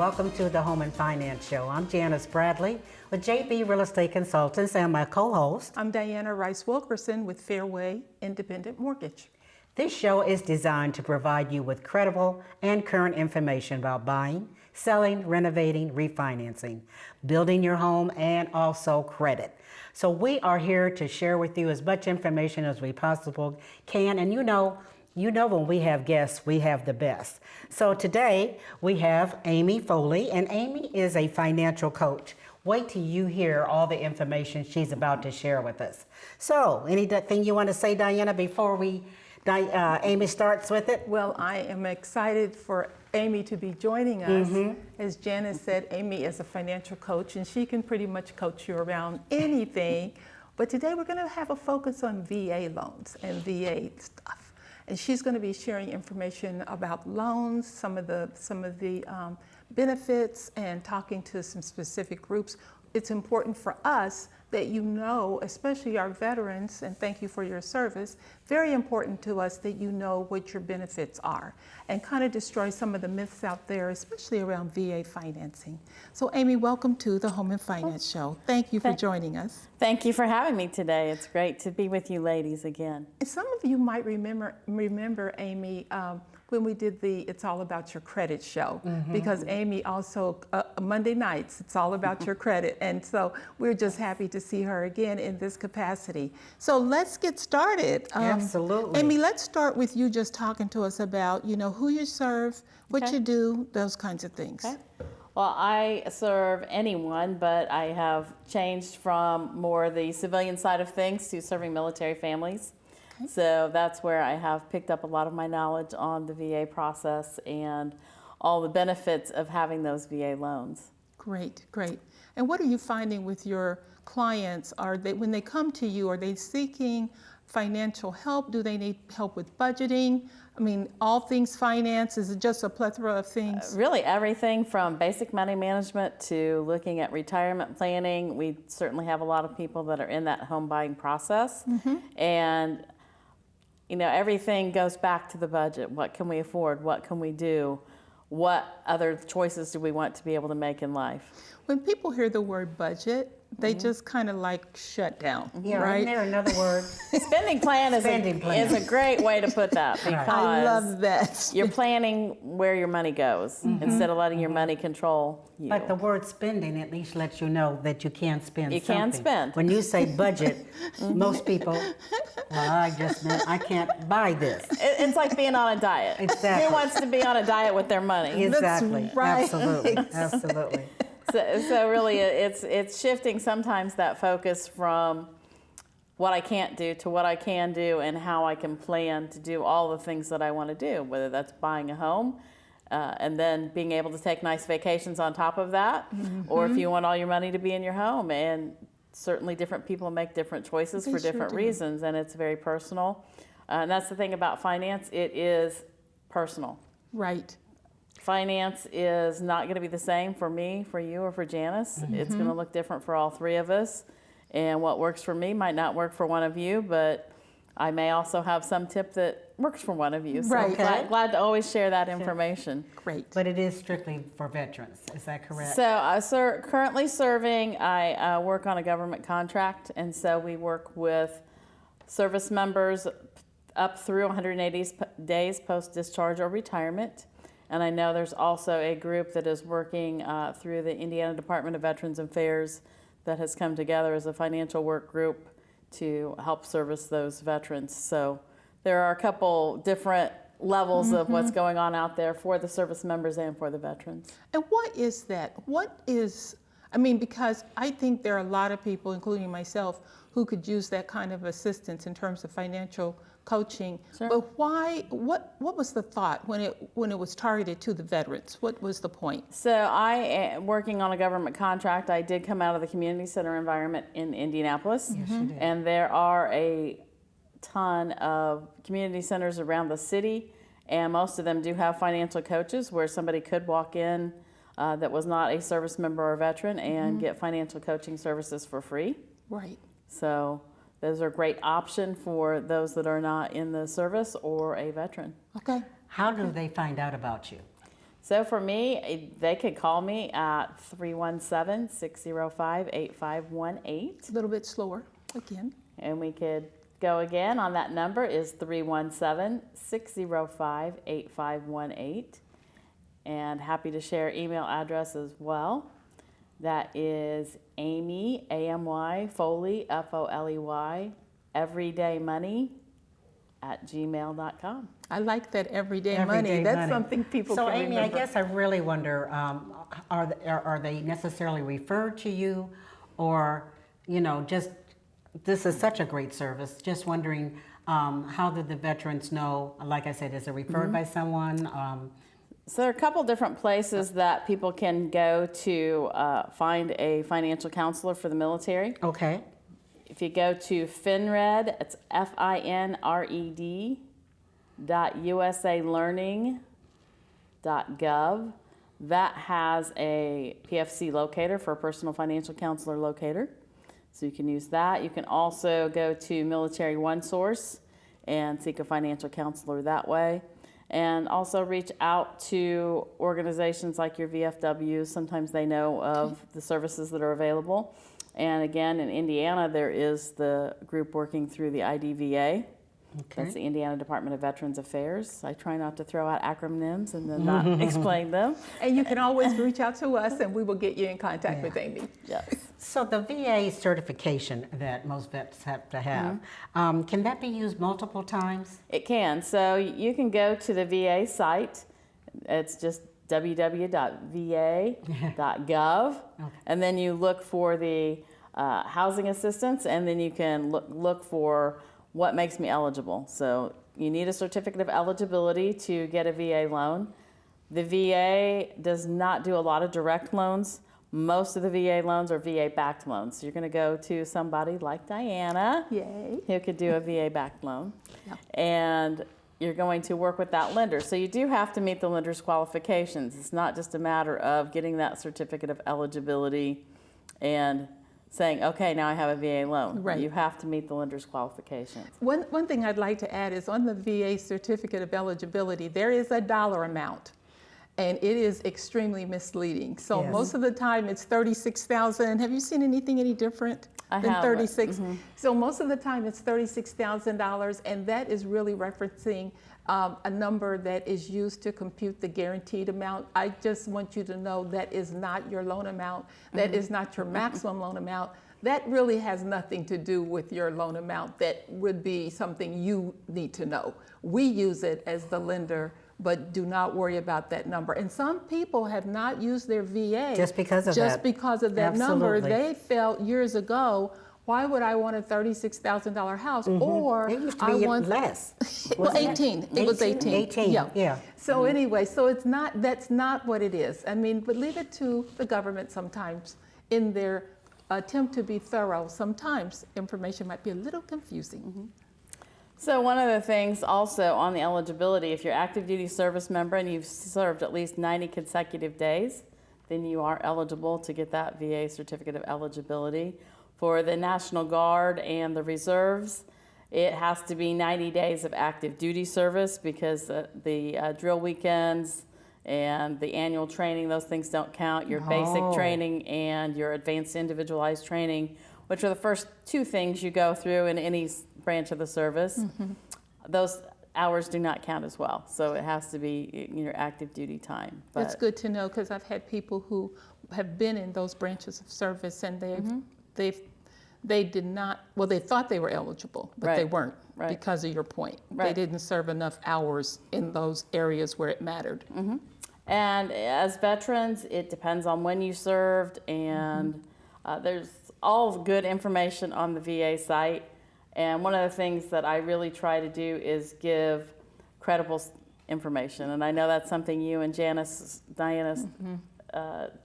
welcome to the Home and Finance Show. I'm Janice Bradley with JB Real Estate Consultants and my co-host. I'm Diana Rice Wilkerson with Fairway Independent Mortgage. This show is designed to provide you with credible and current information about buying, selling, renovating, refinancing, building your home, and also credit. So we are here to share with you as much information as we possibly can, and you know when we have guests, we have the best. So today we have Amy Foley, and Amy is a financial coach. Wait till you hear all the information she's about to share with us. So anything you want to say, Diana, before Amy starts with it? Well, I am excited for Amy to be joining us. As Janice said, Amy is a financial coach, and she can pretty much coach you around anything. But today we're going to have a focus on VA loans and VA stuff. And she's going to be sharing information about loans, some of the benefits, and talking to some specific groups. It's important for us that you know, especially our veterans, and thank you for your service, very important to us that you know what your benefits are and kind of destroy some of the myths out there, especially around VA financing. So Amy, welcome to the Home and Finance Show. Thank you for joining us. Thank you for having me today. It's great to be with you ladies again. And some of you might remember Amy, when we did the It's All About Your Credit show, because Amy also, Monday nights, it's all about your credit. And so we're just happy to see her again in this capacity. So let's get started. Absolutely. Amy, let's start with you just talking to us about, who you serve, what you do, those kinds of things. Okay. Well, I serve anyone, but I have changed from more the civilian side of things to serving military families. So that's where I have picked up a lot of my knowledge on the VA process and all the benefits of having those VA loans. Great, great. And what are you finding with your clients? When they come to you, are they seeking financial help? Do they need help with budgeting? I mean, all things finance, is it just a plethora of things? Really everything from basic money management to looking at retirement planning. We certainly have a lot of people that are in that home buying process. And everything goes back to the budget. What can we afford? What can we do? What other choices do we want to be able to make in life? When people hear the word budget, they just kind of shut down, Yeah, right? isn't there another word? Spending plan is a great way to put that, because I love that. you're planning where your money goes instead of letting your money control you. But the word spending at least lets you know that you can spend something. can spend. When you say budget, most people, I can't buy this. It's like being on a diet. Exactly. Who wants to be on a diet with their money? Exactly. That's right. Absolutely. Absolutely. So really, it's shifting sometimes that focus from what I can't do to what I can do and how I can plan to do all the things that I want to do, whether that's buying a home and then being able to take nice vacations on top of that, or if you want all your money to be in your home. And certainly different people make different choices for different reasons, and it's very personal. And that's the thing about finance, it is personal. Right. Finance is not going to be the same for me, for you, or for Janice. It's going to look different for all three of us. And what works for me might not work for one of you, but I may also have some tip that works for one of you. So Right. glad to always share that information. Great. But it is strictly for veterans, is that correct? So currently serving, I work on a government contract, and so we work with service members up through 180 days post-discharge or retirement. And I know there's also a group that is working through the Indiana Department of Veterans Affairs that has come together as a financial work group to help service those veterans. So there are a couple different levels of what's going on out there for the service members and for the veterans. And what is that? Because I think there are a lot of people, including myself, who could use that kind of assistance in terms of financial coaching. Sure. But why? What was the thought when it was targeted to the veterans? What was the point? So I am working on a government contract. I did come out of the community center environment in Indianapolis, and there are a ton of community centers around the city, and most of them do have financial coaches where somebody could walk in that was not a service member or veteran and get financial coaching services for free. Right. So those are a great option for those that are not in the service or a veteran. Okay. How do they find out about you? So for me, they could call me at 317-605-8518. A little bit slower again. And we could go again on that number is 317-605-8518. And happy to share email address as well. That is Amy, A-M-Y, Foley, F-O-L-E-Y, everydaymoney@gmail.com. I like that everyday Everyday money. That's money. something people So can Amy, remember. I guess I really wonder, are they necessarily referred to you, or just this is such a great service? Just wondering, how did the veterans know? Like I said, is it referred by someone? So there are a couple different places that people can go to find a financial counselor for the military. Okay. If you go to FINRED, it's FINRED.usalearning.gov. That has a PFC locator for a personal financial counselor locator. So you can use that. You can also go to Military OneSource and seek a financial counselor that way. And also reach out to organizations like your VFWs. Sometimes they know of the services that are available. And again, in Indiana, there is the group working through the IDVA. Okay. That's the Indiana Department of Veterans Affairs. I try not to throw out acronyms and then not explain them. And you can always reach out to us and we will get you in contact with Amy. Yes. So the VA certification that most vets have to have, can that be used multiple times? It can. So you can go to the VA site. It's just www.va.gov. And then you look for the housing assistance, and then you can look for what makes me eligible. So you need a certificate of eligibility to get a VA loan. The VA does not do a lot of direct loans. Most of the VA loans are VA-backed loans. So you're going to go to somebody like Diana, Yay. who could do a VA-backed loan. Yep. And you're going to work with that lender. So you do have to meet the lender's qualifications. It's not just a matter of getting that certificate of eligibility and saying, okay, now I have a VA loan. Right. You have to meet the lender's qualifications. One thing I'd like to add is on the VA certificate of eligibility, there is a dollar amount. And it is extremely misleading. So Yes. most of the time it's 36,000. Have you seen anything any different I than haven't. 36? So most of the time it's $36,000, and that is really referencing a number that is used to compute the guaranteed amount. I just want you to know that is not your loan amount. That is not your maximum loan amount. That really has nothing to do with your loan amount. That would be something you need to know. We use it as the lender, but do not worry about that number. And some people have not used their VA Just because of just that. because of that number. Absolutely. They felt years ago, why would I want a $36,000 house? Or It used to I be want less. well, wasn't it? 18. It was 18. 18, yeah. So anyway, so it's not, that's not what it is. I mean, but leave it to the government sometimes in their attempt to be thorough. Sometimes information might be a little confusing. So one of the things also on the eligibility, if you're active duty service member and you've served at least 90 consecutive days, then you are eligible to get that VA certificate of eligibility. For the National Guard and the reserves, it has to be 90 days of active duty service because the drill weekends and the annual training, those things don't count. Your basic Oh. training and your advanced individualized training, which are the first two things you go through in any branch of the service, those hours do not count as well. So it has to be your active duty time. That's good to know, because I've had people who have been in those branches of service and they did not, well, they thought they were eligible, but they Right. weren't Right. because of your point. They Right. didn't serve enough hours in those areas where it mattered. And as veterans, it depends on when you served, and there's all good information on the VA site. And one of the things that I really try to do is give credible information. And I know that's something you and Diana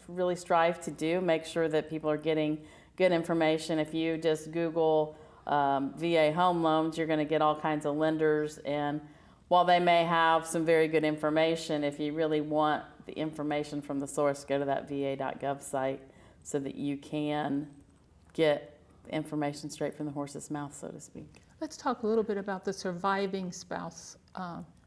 really strive to do, make sure that people are getting good information. If you just Google VA home loans, you're going to get all kinds of lenders. And while they may have some very good information, if you really want the information from the source, go to that va.gov site so that you can get information straight from the horse's mouth, so to speak. Let's talk a little bit about the surviving spouse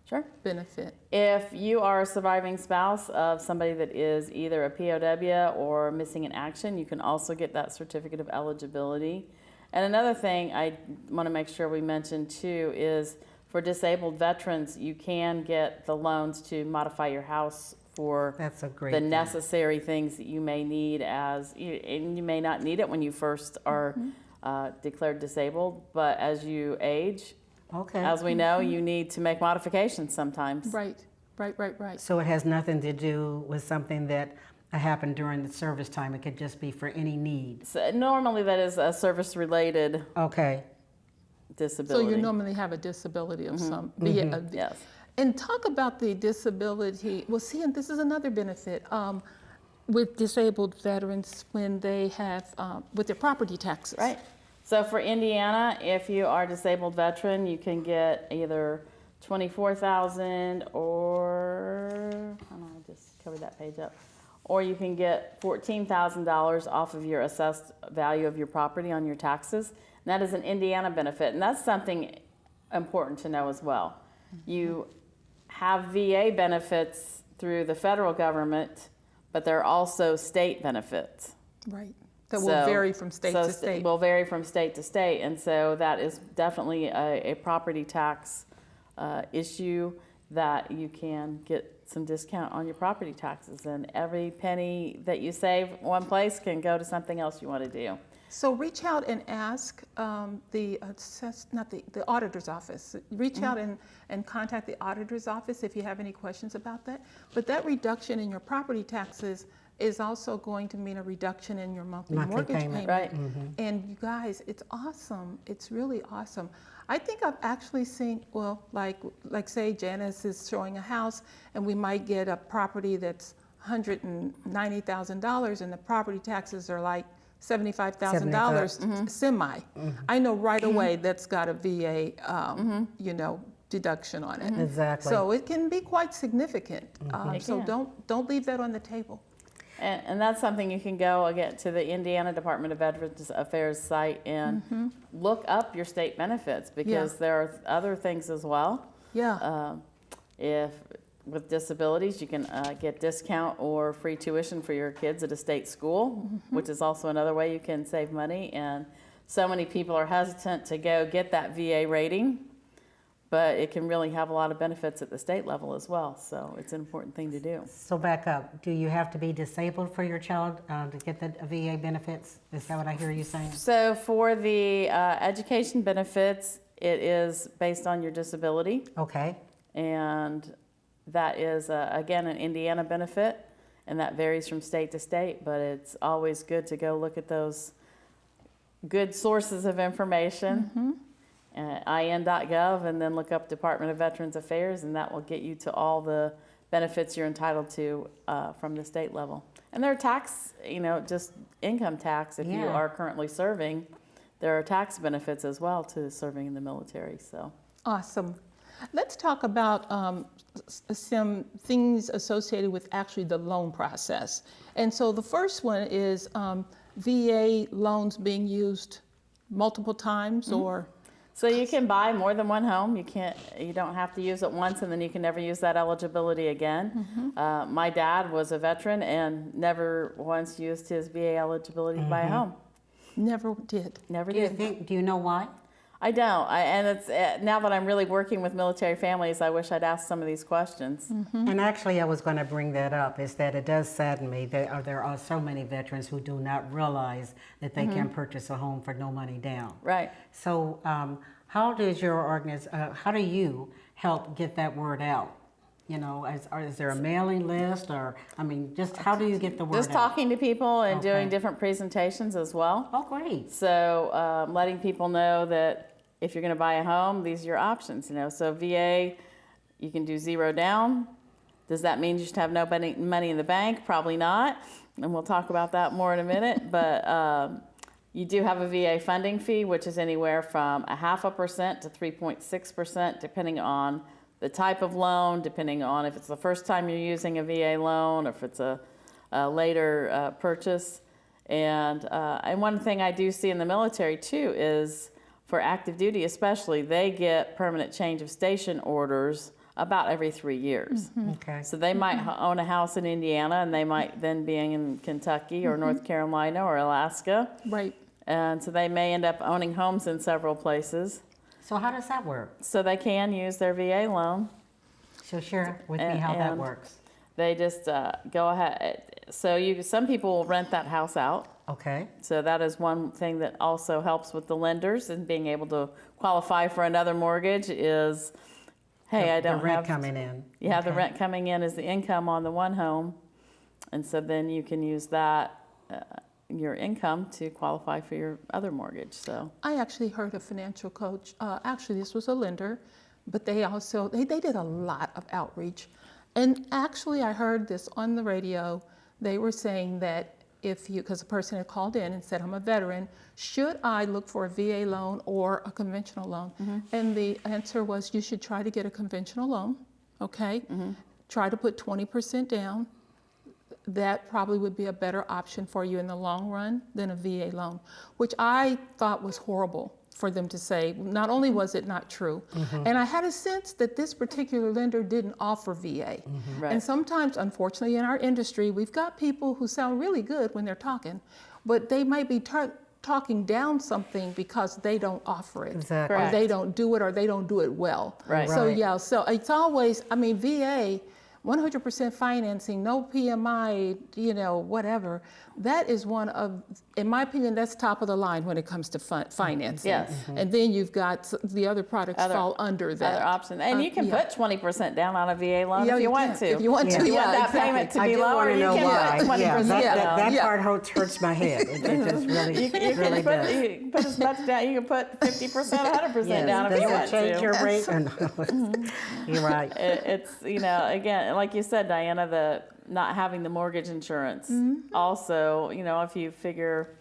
Sure. benefit? If you are a surviving spouse of somebody that is either a POW or missing in action, you can also get that certificate of eligibility. And another thing I want to make sure we mention too is for disabled veterans, you can get the loans to modify your house for That's a great the thing. necessary things that you may need and you may not need it when you first are declared disabled, but as you age, Okay. as we know, you need to make modifications sometimes. Right. Right. So it has nothing to do with something that happened during the service time. It could just be for any need. So normally that is a service-related Okay. disability. So you normally have a disability of some. Yes. And talk about the disability. Well, see, and this is another benefit with disabled veterans when they have with their property taxes. Right. So for Indiana, if you are a disabled veteran, you can get either $24,000 or, hold on, I just covered that page up, or you can get $14,000 off of your assessed value of your property on your taxes. And that is an Indiana benefit, and that's something important to know as well. You have VA benefits through the federal government, but there are also state benefits. Right. That will vary from state to state. Will vary from state to state, and so that is definitely a property tax issue that you can get some discount on your property taxes, and every penny that you save one place can go to something else you want to do. So reach out and ask the auditor's office. Reach out and contact the auditor's office if you have any questions about that. But that reduction in your property taxes is also going to mean a reduction in your monthly mortgage payment. Right. And you guys, it's awesome. It's really awesome. I think I've actually seen, well, like say Janice is showing a house and we might get a property that's $190,000 and the property taxes are like $75,000 semi. I know right away that's got a VA, deduction on it. Exactly. So it can be quite significant. So can. don't leave that on the table. And that's something you can go again to the Indiana Department of Veterans Affairs site and look up your state benefits, because there are other things as well. Yeah. If with disabilities, you can get discount or free tuition for your kids at a state school, which is also another way you can save money. And so many people are hesitant to go get that VA rating, but it can really have a lot of benefits at the state level as well. So it's an important thing to do. So back up. Do you have to be disabled for your child to get the VA benefits? Is that what I hear you saying? So for the education benefits, it is based on your disability. Okay. And that is, again, an Indiana benefit, and that varies from state to state, but it's always good to go look at those good sources of information, in.gov, and then look up Department of Veterans Affairs, and that will get you to all the benefits you're entitled to from the state level. And there are tax, just income tax if you are currently serving. There are tax benefits as well to serving in the military. So Awesome. Let's talk about some things associated with actually the loan process. And so the first one is VA loans being used multiple times or? So you can buy more than one home. You don't have to use it once and then you can never use that eligibility again. My dad was a veteran and never once used his VA eligibility to buy a home. Never did. Never Do you did. do you know why? I don't. And it's now that I'm really working with military families, I wish I'd asked some of these questions. And actually, I was going to bring that up, is that it does sadden me that there are so many veterans who do not realize that they can purchase a home for no money down. Right. So how does your how do you help get that word out? Is there a mailing list, or, just how do you get the word out? Just talking to people and doing Okay. different presentations as well. Oh, great. So letting people know that if you're going to buy a home, these are your options. So VA, you can do 0 down. Does that mean you should have no money in the bank? Probably not. And we'll talk about that more in a minute. But you do have a VA funding fee, which is anywhere from 0.5% to 3.6%, depending on the type of loan, depending on if it's the first time you're using a VA loan or if it's a later purchase. And one thing I do see in the military too is for active duty especially, they get permanent change of station orders about every 3 years. Okay. So they might own a house in Indiana, and they might then be in Kentucky or North Carolina or Alaska. Right. And so they may end up owning homes in several places. So how does that work? So they can use their VA loan. So share with me how that And works. They just go ahead. So some people will rent that house out. Okay. So that is one thing that also helps with the lenders and being able to qualify for another mortgage is, hey, I don't the rent have coming in. You have the Okay. rent coming in as the income on the one home, and so then you can use that your income to qualify for your other mortgage. So I actually heard a financial coach, actually this was a lender, but they also, they did a lot of outreach. And actually I heard this on the radio. They were saying that if you, because a person had called in and said, I'm a veteran, should I look for a VA loan or a conventional loan? And the answer was you should try to get a conventional loan, okay? Try to put 20% down. That probably would be a better option for you in the long run than a VA loan, which I thought was horrible for them to say. Not only was it not true, and I had a sense that this particular lender didn't offer VA. Right. And sometimes, unfortunately, in our industry, we've got people who sound really good when they're talking, but they might be talking down something because they don't offer it. Exactly. Or Correct. they don't do it, or they don't do it well. Right. So Right. yeah, so it's always, I mean, VA, 100% financing, no PMI, you know, whatever. That is one of, in my opinion, that's top of the line when it comes to financing. Yes. And then you've got the other products fall under that. other option, and you can yeah. put 20% down on a VA loan Yeah, if you want can. to. If you want to, If you yeah, want that exactly. payment to I be do lower, want to you know can why. put 20% Yeah, down. that Yeah. part hurts my head. It just really, You can really put, does. you can put as much down. You can put 50%, 100% Yes. down if you want Does it change to. your rate or no? You're right. It's, you know, again, like you said, Diana, the not having the mortgage insurance. Also, you know, if you figure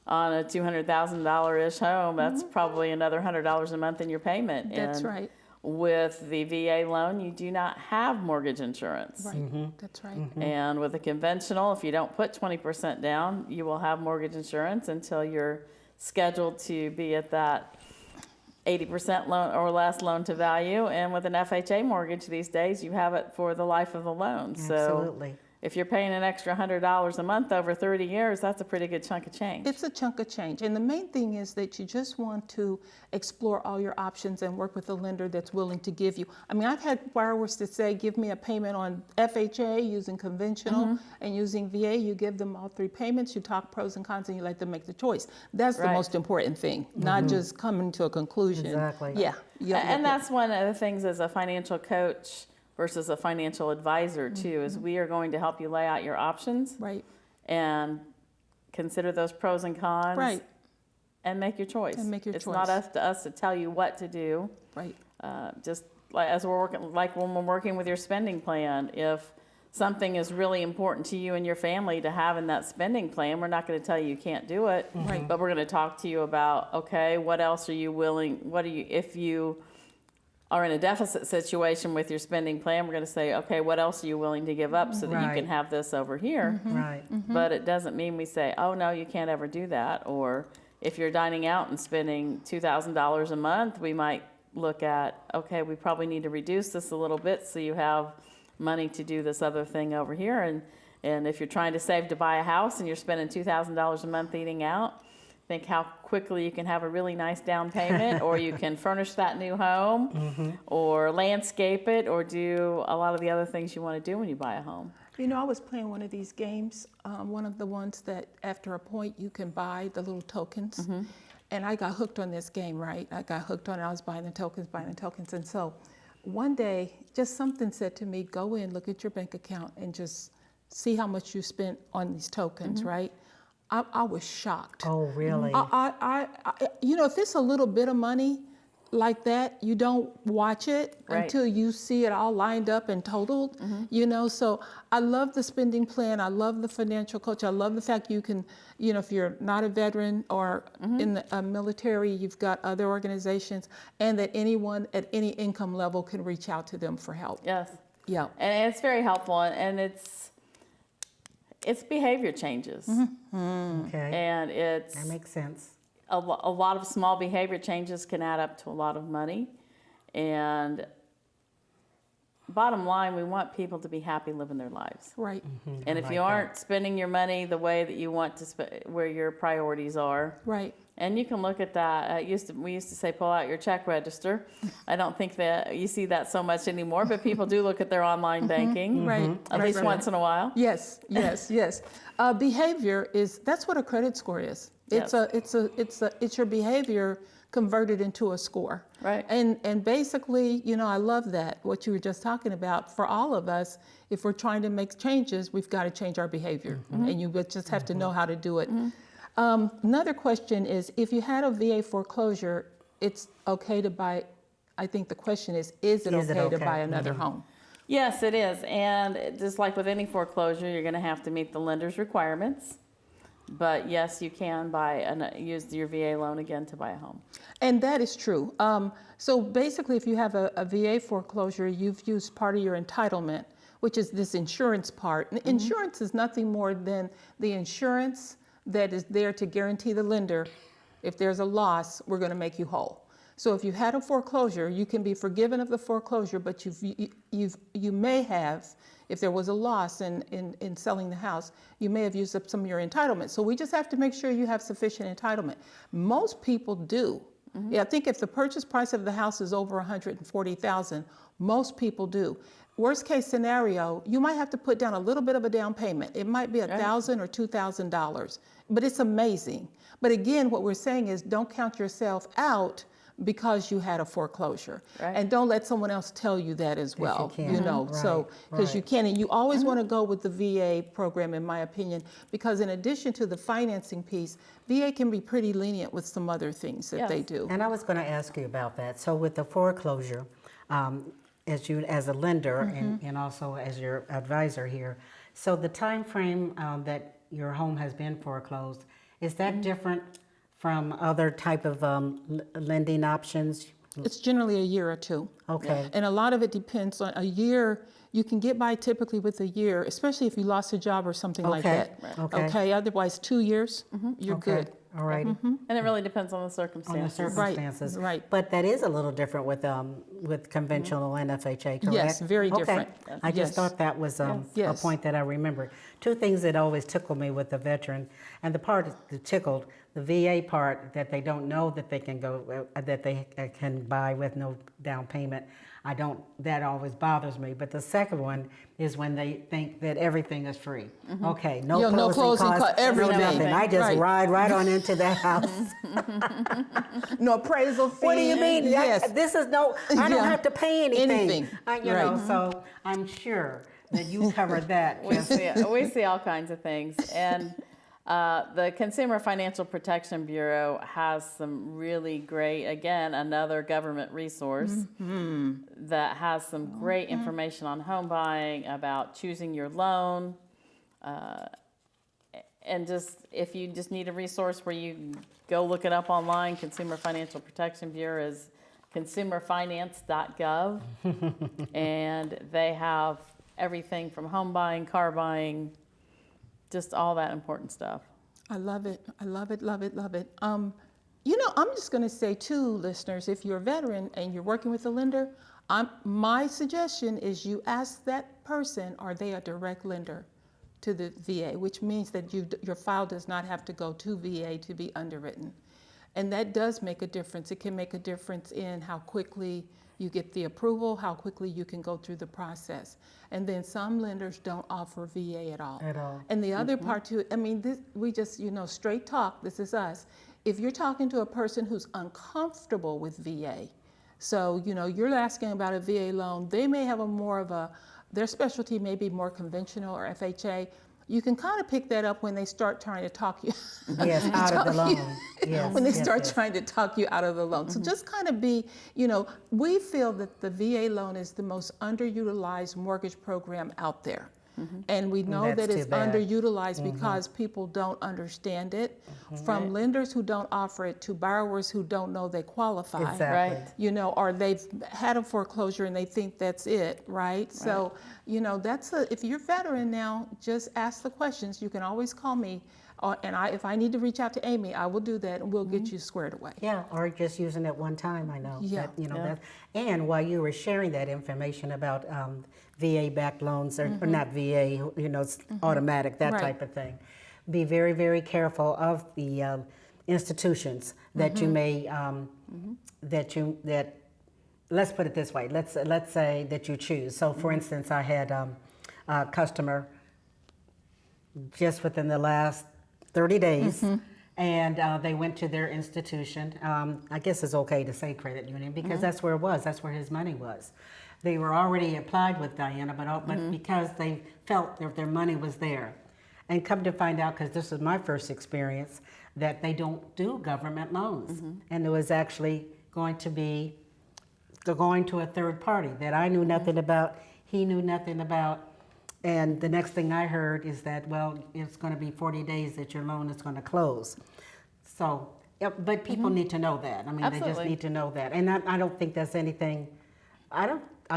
on a $200,000-ish home, that's probably another $100 a month in your payment. That's And right. with the VA loan, you do not have mortgage insurance. Right. That's right. And with a conventional, if you don't put 20% down, you will have mortgage insurance until you're scheduled to be at that 80% loan or less loan to value. And with an FHA mortgage these days, you have it for the life of the loan. So Absolutely. if you're paying an extra $100 a month over 30 years, that's a pretty good chunk of change. It's a chunk of change. And the main thing is that you just want to explore all your options and work with a lender that's willing to give you. I mean, I've had borrowers that say, give me a payment on FHA using conventional and using VA. You give them all three payments, you talk pros and cons, and you let them make the choice. That's the Right. most important thing, not just coming to a conclusion. Exactly. Yeah. And that's one of the things as a financial coach versus a financial advisor too, is we are going to help you lay out your options Right. and consider those pros and cons. Right. And make your choice. And make your it's choice. not up to us to tell you what to do. Right. Just like as we're working, like when we're working with your spending plan, if something is really important to you and your family to have in that spending plan, we're not going to tell you you can't do it. Right. But we're going to talk to you about, okay, what else are you willing? What are you, if you are in a deficit situation with your spending plan, we're going to say, okay, what else are you willing to give up so that you Right. can have this over here? Right. But it doesn't mean we say, oh no, you can't ever do that. Or if you're dining out and spending $2,000 a month, we might look at, okay, we probably need to reduce this a little bit so you have money to do this other thing over here. And if you're trying to save to buy a house and you're spending $2,000 a month eating out, think how quickly you can have a really nice down payment, or you can furnish that new home, or landscape it, or do a lot of the other things you want to do when you buy a home. You know, I was playing one of these games, one of the ones that after a point you can buy the little tokens. And I got hooked on this game, right? I got hooked on it. I was buying the tokens. And so one day, just something said to me, go in, look at your bank account, and just see how much you spent on these tokens, right? I was shocked. Oh, really? You know, if it's a little bit of money like that, you don't watch it Right. until you see it all lined up and totaled, you know. So I love the spending plan. I love the financial coach. I love the fact you can, you know, if you're not a veteran or in the military, you've got other organizations, and that anyone at any income level can reach out to them for help. Yes. Yeah. And it's very helpful, and it's behavior changes. Okay. And it's That makes sense. a lot of small behavior changes can add up to a lot of money. And bottom line, we want people to be happy living their lives. Right. And if you aren't spending your money the way that you want to spend, where your priorities are, Right. and you can look at that. We used to say, pull out your check register. I don't think that you see that so much anymore, but people do look at their online banking, Right. at least once in a while. Yes, yes, yes. Behavior that's what a credit score is. Yes. It's your behavior converted into a score. Right. And basically, I love that, what you were just talking about. For all of us, if we're trying to make changes, we've got to change our behavior. And you would just have to know how to do it. Another question is, if you had a VA foreclosure, it's okay to buy, I think the question is it okay to buy another home? Yes, it is. And just like with any foreclosure, you're going to have to meet the lender's requirements. But yes, you can use your VA loan again to buy a home. And that is true. So basically, if you have a VA foreclosure, you've used part of your entitlement, which is this insurance part. And insurance is nothing more than the insurance that is there to guarantee the lender, if there's a loss, we're going to make you whole. So if you had a foreclosure, you can be forgiven of the foreclosure, but you may have, if there was a loss in selling the house, you may have used up some of your entitlement. So we just have to make sure you have sufficient entitlement. Most people do. Yeah, I think if the purchase price of the house is over $140,000, most people do. Worst case scenario, you might have to put down a little bit of a down payment. It might be $1,000 or $2,000, but it's amazing. But again, what we're saying is don't count yourself out because you had a foreclosure. Right. And don't let someone else tell you that as well, so because you can. And you always want to go with the VA program, in my opinion, because in addition to the financing piece, VA can be pretty lenient with some other things that they do. And I was going to ask you about that. So with the foreclosure, as a lender and also as your advisor here, so the time frame that your home has been foreclosed, is that different from other type of lending options? It's generally a year or two. Okay. And a lot of it depends on a year. You can get by typically with a year, especially if you lost a job or something like that. Okay. Otherwise, 2 years, you're good. All right. And it really depends on the circumstances. On the circumstances. Right. But that is a little different with conventional NFHA, correct? Yes, very different. Okay. I just thought that was a point that I remembered. Two things that always tickle me with the veteran, and the part that tickled, the VA part that they don't know that they can go, that they can buy with no down payment. That always bothers me. But the second one is when they think that everything is free. Okay, no closing costs, everything. no nothing. I just ride right on into that house. No appraisal fee. What do you mean? Yes. This is I don't have to pay anything. Anything. You know, so I'm sure that you covered that. We see all kinds of things. And the Consumer Financial Protection Bureau has some really great, again, another government resource that has some great information on home buying, about choosing your loan. And just, if you just need a resource where you go look it up online, Consumer Financial Protection Bureau is consumerfinance.gov. And they have everything from home buying, car buying, just all that important stuff. I love it. I love it, love it, love it. I'm just going to say too, listeners, if you're a veteran and you're working with a lender, my suggestion is you ask that person, are they a direct lender to the VA, which means that your file does not have to go to VA to be underwritten. And that does make a difference. It can make a difference in how quickly you get the approval, how quickly you can go through the process. And then some lenders don't offer VA at all. And the other part too, we just, straight talk, this is us. If you're talking to a person who's uncomfortable with VA, so, you're asking about a VA loan, they may have their specialty may be more conventional or FHA. You can kind of pick that up when they start trying to talk you out of the loan. When they start trying to talk you out of the loan. So just kind of be, we feel that the VA loan is the most underutilized mortgage program out there. And we know that it's underutilized because people don't understand it, from lenders who don't offer it to borrowers who don't know they qualify. Exactly. Right. Or they've had a foreclosure and they think that's it, right? So, if you're a veteran now, just ask the questions. You can always call me. And if I need to reach out to Amy, I will do that, and we'll get you squared away. Yeah, or just using it one time, I know. Yeah. That, and while you were sharing that information about VA-backed loans, or not VA, it's automatic, that Right. type of thing, be very, very careful of the institutions that you may, let's put it this way, let's say that you choose. So for instance, I had a customer just within the last 30 days, and they went to their institution. I guess it's okay to say credit union because that's where it was. That's where his money was. They were already applied with Diana, but because they felt that their money was there. And come to find out, because this was my first experience, that they don't do government loans. And it was actually going to a third party that I knew nothing about, he knew nothing about. And the next thing I heard is that, well, it's going to be 40 days that your loan is going to close. So, but people need to know that. I mean, they just Absolutely. need to know that. And I don't think that's anything, I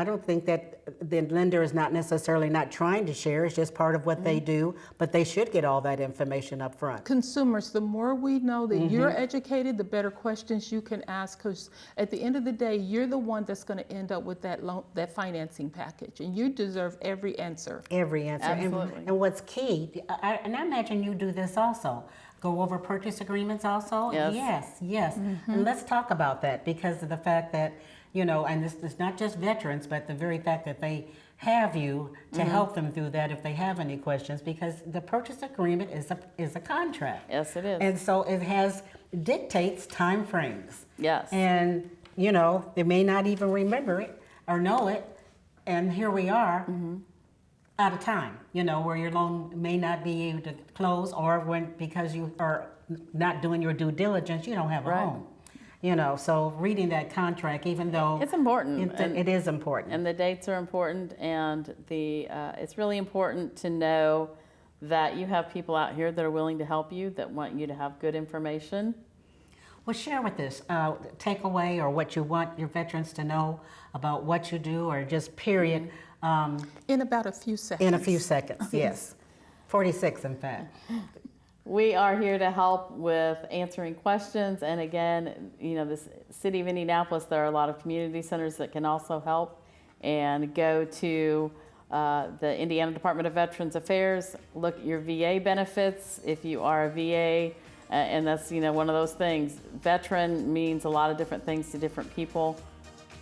don't think that the lender is not necessarily not trying to share. It's just part of what they do, but they should get all that information up front. Consumers, the more we know that you're educated, the better questions you can ask, because at the end of the day, you're the one that's going to end up with that loan, that financing package, and you deserve every answer. Every answer. Absolutely. And what's key, and I imagine you do this also, go over purchase agreements also? Yes. Yes. And let's talk about that because of the fact that, and this is not just veterans, but the very fact that they have you to help them through that if they have any questions, because the purchase agreement is a contract. Yes, it is. And so it dictates time frames. Yes. And, they may not even remember it or know it, and here we are out of time, where your loan may not be able to close, or because you are not doing your due diligence, you don't have a Right. home. So reading that contract, even though It's important. it is important. And the dates are important, and it's really important to know that you have people out here that are willing to help you, that want you to have good information. Well, share with us takeaway or what you want your veterans to know about what you do, or just period. In about a few seconds. In a few seconds, yes. 46, in fact. We are here to help with answering questions, and again, the city of Indianapolis, there are a lot of community centers that can also help. And go to the Indiana Department of Veterans Affairs, look at your VA benefits if you are a VA, and that's one of those things. Veteran means a lot of different things to different people.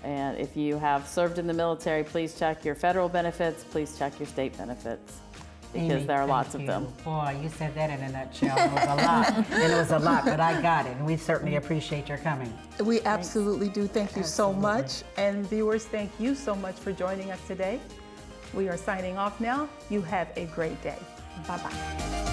And if you have served in the military, please check your federal benefits, please check your state benefits, because Amy, there are lots thank of them. you. Boy, you said that in a nutshell. It was a lot. And it was a lot, but I got it. And we certainly appreciate your coming. We absolutely do. Thank you so much. And viewers, thank you so much for joining us today. We are signing off now. You have a great day. Bye-bye.